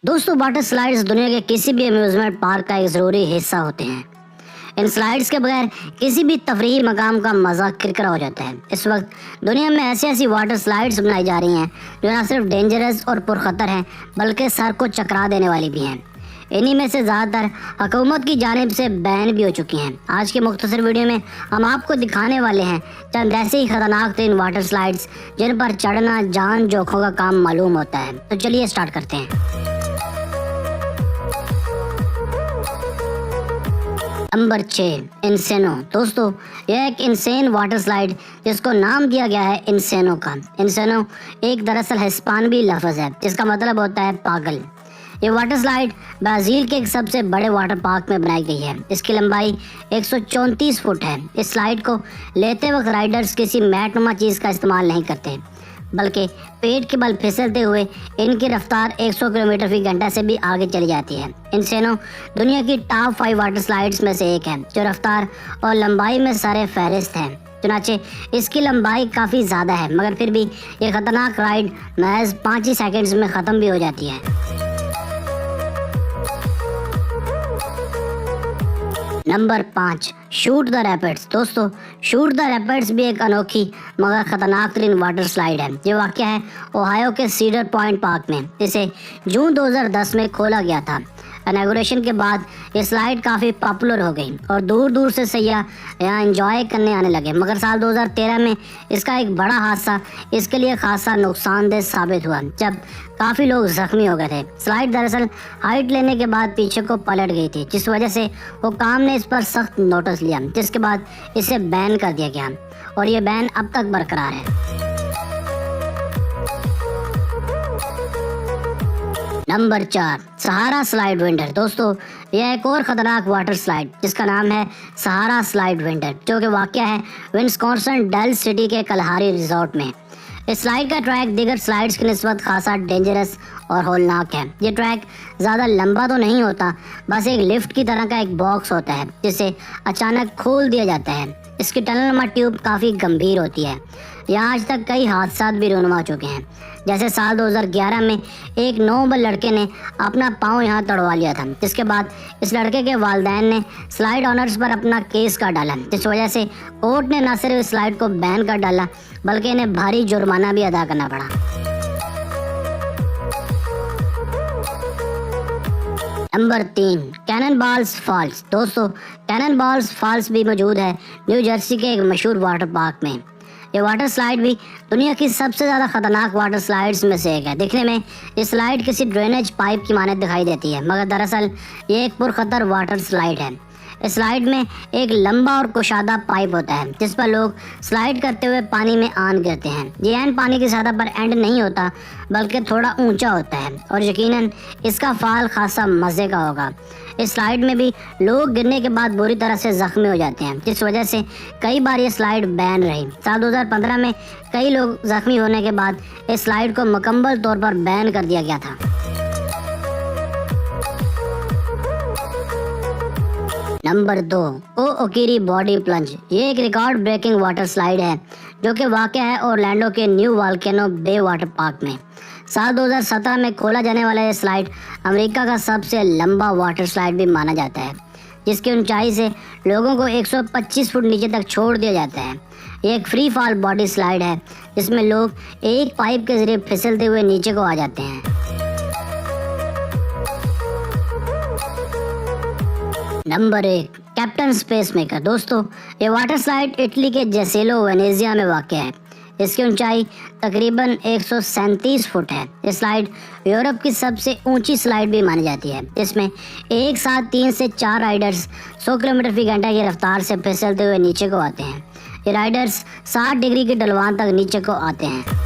दोस्तों, water slides दुनिया के किसी भी अम्यूजमेंट पार्क का एक ज़रूरी हिस्सा होते हैं। इन स्लाइड्स के बगैर किसी भी तफरीही मकाम का मज़ा किरकिरा हो जाता है। इस वक्त दुनिया में ऐसी ऐसी वाटर स्लाइड्स बनाई जा रही हैं जो न सिर्फ डेंजरस और पुरखतर हैं बल्कि सर को चकरा देने वाली भी हैं। इन्हीं में से ज़्यादातर हुकूमत की जानिब से बैन भी हो चुकी हैं। आज के मुख्तसर वीडियो में हम आपको दिखाने वाले हैं चंद ऐसे ही ख़तरनाक तरीन वाटर स्लाइड्स जिन पर चढ़ना जान जोखों का काम मालूम होता है। तो चलिए स्टार्ट करते हैं। नंबर 6, इंसेनो। दोस्तों, यह एक इंसेन वाटर स्लाइड जिसको नाम दिया गया है इंसेनो का। इंसेनो एक दरअसल हिस्पानवी लफ्ज़ है जिसका मतलब होता है पागल। ये वाटर स्लाइड ब्राज़ील के एक सबसे बड़े वाटर पार्क में बनाई गई है। इसकी लंबाई 134 फुट है। इस स्लाइड को लेते वक्त राइडर्स किसी मैटनुमा चीज़ का इस्तेमाल नहीं करते बल्कि पेट के बल फिसलते हुए इनकी रफ्तार 100 किलोमीटर फी घंटा से भी आगे चली जाती है। इंसेनो दुनिया की टॉप 5 वाटर स्लाइड्स में से एक है जो रफ्तार और लंबाई में सरे फहरिस्त है। चुनाचे इसकी लंबाई काफ़ी ज़्यादा है मगर फिर भी ये ख़तरनाक राइड महज 5 ही सेकेंड्स में ख़त्म भी हो जाती है। Number 5, shoot the rapids. दोस्तों, शूट द रैपिड्स भी एक अनोखी मगर ख़तरनाक तरीन वाटर स्लाइड है जो वाक़या है ओहायो के सीडर पॉइंट पार्क में। इसे जून 2010 में खोला गया था। इनॉग्रेशन के बाद ये स्लाइड काफ़ी पॉपुलर हो गई और दूर दूर से सैयाह यहाँ एंजॉय करने आने लगे। मगर साल 2013 में इसका एक बड़ा हादसा इसके लिए खासा नुकसानदेह साबित हुआ जब काफ़ी लोग ज़ख्मी हो गए थे। स्लाइड दरअसल हाइट लेने के बाद पीछे को पलट गई थी जिस वजह से हुकाम ने इस पर सख्त नोटिस लिया जिसके बाद इसे बैन कर दिया गया और ये बैन अब तक बरकरार है। नंबर 4, सहारा स्लाइड विंडर। दोस्तों, यह एक और ख़तरनाक वाटर स्लाइड जिसका नाम है सहारा स्लाइड विंडर जो कि वाक़या है विस्कॉन्सिन डेल सिटी के कलहारी रिजॉर्ट में। इस स्लाइड का ट्रैक दीगर स्लाइड्स की निस्बत खासा डेंजरस और होलनाक है। ये ट्रैक ज़्यादा लंबा तो नहीं होता, बस एक लिफ्ट की तरह का एक बॉक्स होता है जिसे अचानक खोल दिया जाता है। इसकी टनलनुमा ट्यूब काफ़ी गंभीर होती है। यहाँ आज तक कई हादसा भी रूनुमा हो चुके हैं। जैसे साल 2011 में एक 9 वर्षीय लड़के ने अपना पाँव यहाँ तड़वा लिया था जिसके बाद इस लड़के के वालिदैन ने स्लाइड ऑनर्स पर अपना केस कर डाला जिस वजह से कोर्ट ने न सिर्फ इस स्लाइड को बैन कर डाला बल्कि इन्हें भारी जुर्माना भी अदा करना पड़ा। Number 3, cannonballs falls. दोस्तों, कैननबॉल्स फॉल्स भी मौजूद है न्यू जर्सी के एक मशहूर वाटर पार्क में। ये वाटर स्लाइड भी दुनिया की सबसे ज़्यादा ख़तरनाक वाटर स्लाइड्स में से एक है। दिखने में ये स्लाइड किसी ड्रेनेज पाइप की मानद दिखाई देती है मगर दरअसल ये एक पुरखतर वाटर स्लाइड है। इस स्लाइड में एक लंबा और कुशादा पाइप होता है जिस पर लोग स्लाइड करते हुए पानी में आन गिरते हैं। ये एंड पानी की सतह पर एंड नहीं होता बल्कि थोड़ा ऊंचा होता है और यकीनन इसका फाल खासा मज़े का होगा। इस स्लाइड में भी लोग गिरने के बाद बुरी तरह से ज़ख्मी हो जाते हैं जिस वजह से कई बार ये स्लाइड बैन रही। साल 2015 में कई लोग ज़ख्मी होने के बाद इस स्लाइड को मुकम्मल तौर पर बैन कर दिया गया था। नंबर 2, ओ ओकिरी बॉडी प्लंज। ये एक रिकॉर्ड ब्रेकिंग वाटर स्लाइड है जो कि वाक़या है ओरलैंडो के न्यू वोल्केनो बे वाटर पार्क में। साल 2017 में खोला जाने वाला ये स्लाइड अमेरिका का सबसे लंबा वाटर स्लाइड भी माना जाता है जिसकी ऊंचाई से लोगों को 125 फुट नीचे तक छोड़ दिया जाता है। ये एक फ्री फॉल बॉडी स्लाइड है जिसमें लोग एक पाइप के जरिए फिसलते हुए नीचे को आ जाते हैं। Number 1, captain spacemaker. दोस्तों, ये वाटर स्लाइड इटली के जेसेलो वेनेजिया में वाक़ है। इसकी ऊंचाई तकरीबन 137 फुट है। ये स्लाइड यूरोप की सबसे ऊंची स्लाइड भी मानी जाती है। इसमें एक साथ 3 से 4 राइडर्स 100 किलोमीटर फी घंटा की रफ्तार से फिसलते हुए नीचे को आते हैं। ये राइडर्स 60 डिग्री की ढलवान तक नीचे को आते हैं।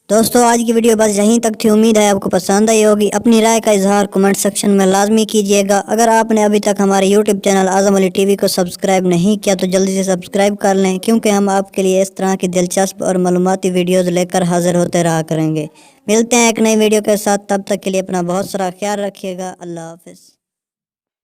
दोस्तों, आज की वीडियो बस यहीं तक थी। उम्मीद है आपको पसंद आई होगी। अपनी राय का इजहार कमेंट सेक्शन में लाजमी कीजिएगा। अगर आपने अभी तक हमारे यूट्यूब चैनल आज़म अली टीवी को सब्सक्राइब नहीं किया तो जल्दी से सब्सक्राइब कर लें क्योंकि हम आपके लिए इस तरह की दिलचस्प और मालूमाती वीडियोज़ लेकर हाजिर होते रहा करेंगे। मिलते हैं एक नई वीडियो के साथ, तब तक के लिए अपना बहुत सारा ख्याल रखिएगा। अल्लाह हाफिज़।